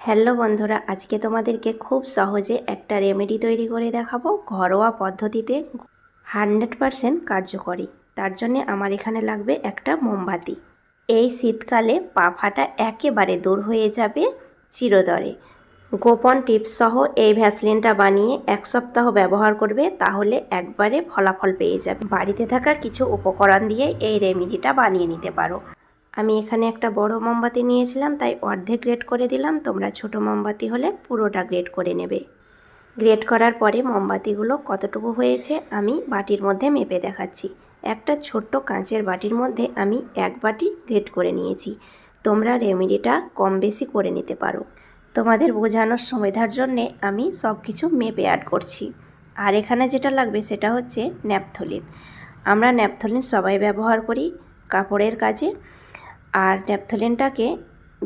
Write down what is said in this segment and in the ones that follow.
Hello বন্ধুরা, আজকে তোমাদেরকে খুব সহজে একটা রেমেডি তৈরি করে দেখাবো, ঘরোয়া পদ্ধতিতে 100% কার্যকরী। তার জন্য আমার এখানে লাগবে একটা মোমবাতি। এই শীতকালে পা ফাটা একেবারে দূর হয়ে যাবে চিরতরে। গোপন টিপস সহ এই ভ্যাসলিনটা বানিয়ে 1 সপ্তাহ ব্যবহার করবে, তাহলে একবারে ফলাফল পেয়ে যাবে। বাড়িতে থাকা কিছু উপকরণ দিয়ে এই রেমেডিটা বানিয়ে নিতে পারো। আমি এখানে একটা বড় মোমবাতি নিয়েছিলাম, তাই অর্ধেক গ্রেট করে দিলাম। তোমরা ছোট মোমবাতি হলে পুরোটা গ্রেট করে নেবে। গ্রেট করার পরে মোমবাতিগুলো কতটুকু হয়েছে আমি বাটির মধ্যে মেপে দেখাচ্ছি। একটা ছোট্ট কাঁচের বাটির মধ্যে আমি 1 বাটি গ্রেট করে নিয়েছি। তোমরা রেমেডিটা কম বেশি করে নিতে পারো। তোমাদের বোঝানোর সুবিধার জন্যে আমি সব কিছু মেপে অ্যাড করছি। আর এখানে যেটা লাগবে সেটা হচ্ছে ন্যাপথলিন। আমরা ন্যাপথলিন সবাই ব্যবহার করি কাপড়ের কাজে। আর ন্যাপথলিনটাকে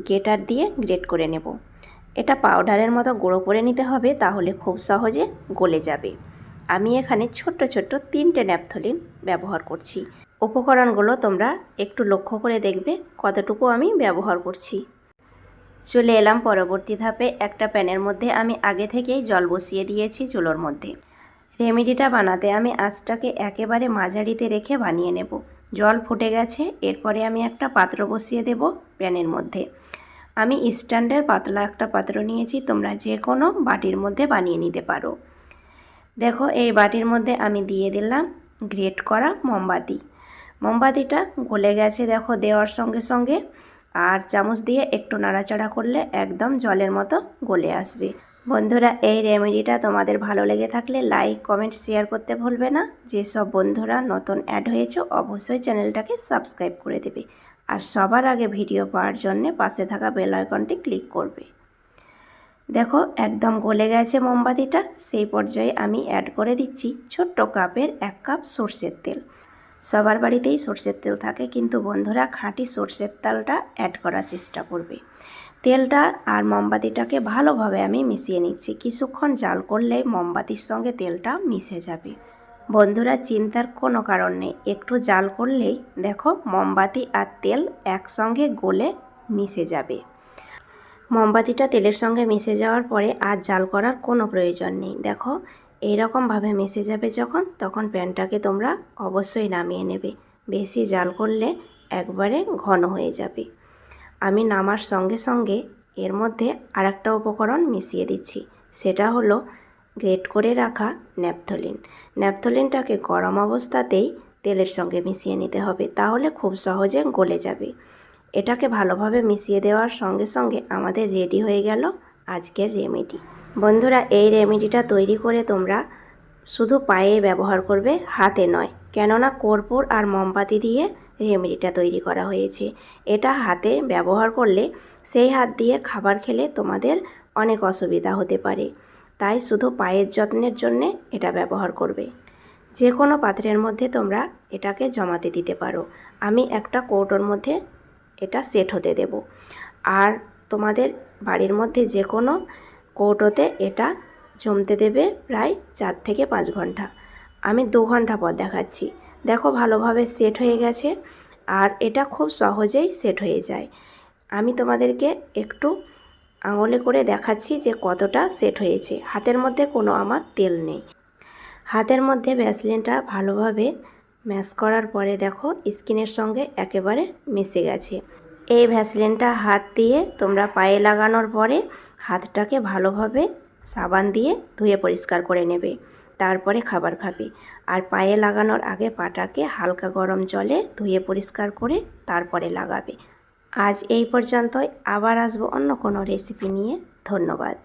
গ্রেটার দিয়ে গ্রেট করে নেব। এটা পাউডারের মতো গুঁড়ো করে নিতে হবে, তাহলে খুব সহজে গলে যাবে। আমি এখানে ছোট্ট ছোট্ট 3টে ন্যাপথলিন ব্যবহার করছি। উপকরণগুলো তোমরা একটু লক্ষ্য করে দেখবে কতটুকু আমি ব্যবহার করছি। চলে এলাম পরবর্তী ধাপে। একটা প্যানের মধ্যে আমি আগে থেকেই জল বসিয়ে দিয়েছি চুলোর মধ্যে। রেমেডিটা বানাতে আমি আঁচটাকে একেবারে মাঝারিতে রেখে বানিয়ে নেব। জল ফুটে গেছে, এরপরে আমি একটা পাত্র বসিয়ে দেব প্যানের মধ্যে। আমি স্ট্যান্ডের পাতলা একটা পাত্র নিয়েছি, তোমরা যে কোনো বাটির মধ্যে বানিয়ে নিতে পারো। দেখো, এই বাটির মধ্যে আমি দিয়ে দিলাম গ্রেট করা মোমবাতি। মোমবাতিটা গলে গেছে দেখো দেওয়ার সঙ্গে সঙ্গে। আর চামচ দিয়ে একটু নাড়াচাড়া করলে একদম জলের মতো গলে আসবে। বন্ধুরা, এই রেমেডিটা তোমাদের ভালো লেগে থাকলে লাইক, কমেন্ট, শেয়ার করতে ভুলবে না। যেসব বন্ধুরা নতুন অ্যাড হয়েছে অবশ্যই চ্যানেলটাকে সাবস্ক্রাইব করে দেবে। আর সবার আগে ভিডিও পাওয়ার জন্য পাশে থাকা বেল আইকনটি ক্লিক করবে। দেখো, একদম গলে গেছে মোমবাতিটা। সেই পর্যায়ে আমি অ্যাড করে দিচ্ছি ছোট্ট কাপের 1 কাপ সর্ষের তেল। সবার বাড়িতেই সর্ষের তেল থাকে, কিন্তু বন্ধুরা খাঁটি সর্ষের তেলটা অ্যাড করার চেষ্টা করবে। তেলটা আর মোমবাতিটাকে ভালোভাবে আমি মিশিয়ে নিচ্ছি। কিছুক্ষণ জাল করলেই মোমবাতির সঙ্গে তেলটা মিশে যাবে। বন্ধুরা, চিন্তার কোনো কারণ নেই, একটু জাল করলেই দেখো মোমবাতি আর তেল একসঙ্গে গলে মিশে যাবে। মোমবাতিটা তেলের সঙ্গে মিশে যাওয়ার পরে আর জাল করার কোনো প্রয়োজন নেই। দেখো, এইরকমভাবে মিশে যাবে যখন, তখন প্যানটাকে তোমরা অবশ্যই নামিয়ে নেবে। বেশি জাল করলে একবারে ঘন হয়ে যাবে। আমি নামার সঙ্গে সঙ্গে এর মধ্যে আরেকটা উপকরণ মিশিয়ে দিচ্ছি। সেটা হলো গ্রেট করে রাখা ন্যাপথলিন। ন্যাপথলিনটাকে গরম অবস্থাতেই তেলের সঙ্গে মিশিয়ে নিতে হবে, তাহলে খুব সহজে গলে যাবে। এটাকে ভালোভাবে মিশিয়ে দেওয়ার সঙ্গে সঙ্গে আমাদের রেডি হয়ে গেল আজকের রেমেডি। বন্ধুরা, এই রেমেডিটা তৈরি করে তোমরা শুধু পায়ে ব্যবহার করবে, হাতে নয়। কেননা কর্পূর আর মোমবাতি দিয়ে রেমেডিটা তৈরি করা হয়েছে। এটা হাতে ব্যবহার করলে সেই হাত দিয়ে খাবার খেলে তোমাদের অনেক অসুবিধা হতে পারে। তাই শুধু পায়ের যত্নের জন্যে এটা ব্যবহার করবে। যে কোনো পাত্রের মধ্যে তোমরা এটাকে জমাতে দিতে পারো। আমি একটা কৌটোর মধ্যে এটা সেট হতে দেব। আর তোমাদের বাড়ির মধ্যে যে কোনো কৌটোতে এটা জমতে দেবে প্রায় 4 থেকে 5 ঘন্টা। আমি 2 ঘন্টা পর দেখাচ্ছি। দেখো, ভালোভাবে সেট হয়ে গেছে। আর এটা খুব সহজেই সেট হয়ে যায়। আমি তোমাদেরকে একটু আঙুলে করে দেখাচ্ছি যে কতটা সেট হয়েছে। হাতের মধ্যে কোনো আমার তেল নেই। হাতের মধ্যে ভ্যাসলিনটা ভালোভাবে ম্যাশ করার পরে দেখো স্কিনের সঙ্গে একেবারে মিশে গেছে। এই ভ্যাসলিনটা হাত দিয়ে তোমরা পায়ে লাগানোর পরে হাতটাকে ভালোভাবে সাবান দিয়ে ধুয়ে পরিষ্কার করে নেবে। তারপরে খাবার খাবে। আর পায়ে লাগানোর আগে পাটাকে হালকা গরম জলে ধুয়ে পরিষ্কার করে তারপরে লাগাবে। আজ এই পর্যন্তই। আবার আসবো অন্য কোনো রেসিপি নিয়ে। ধন্যবাদ।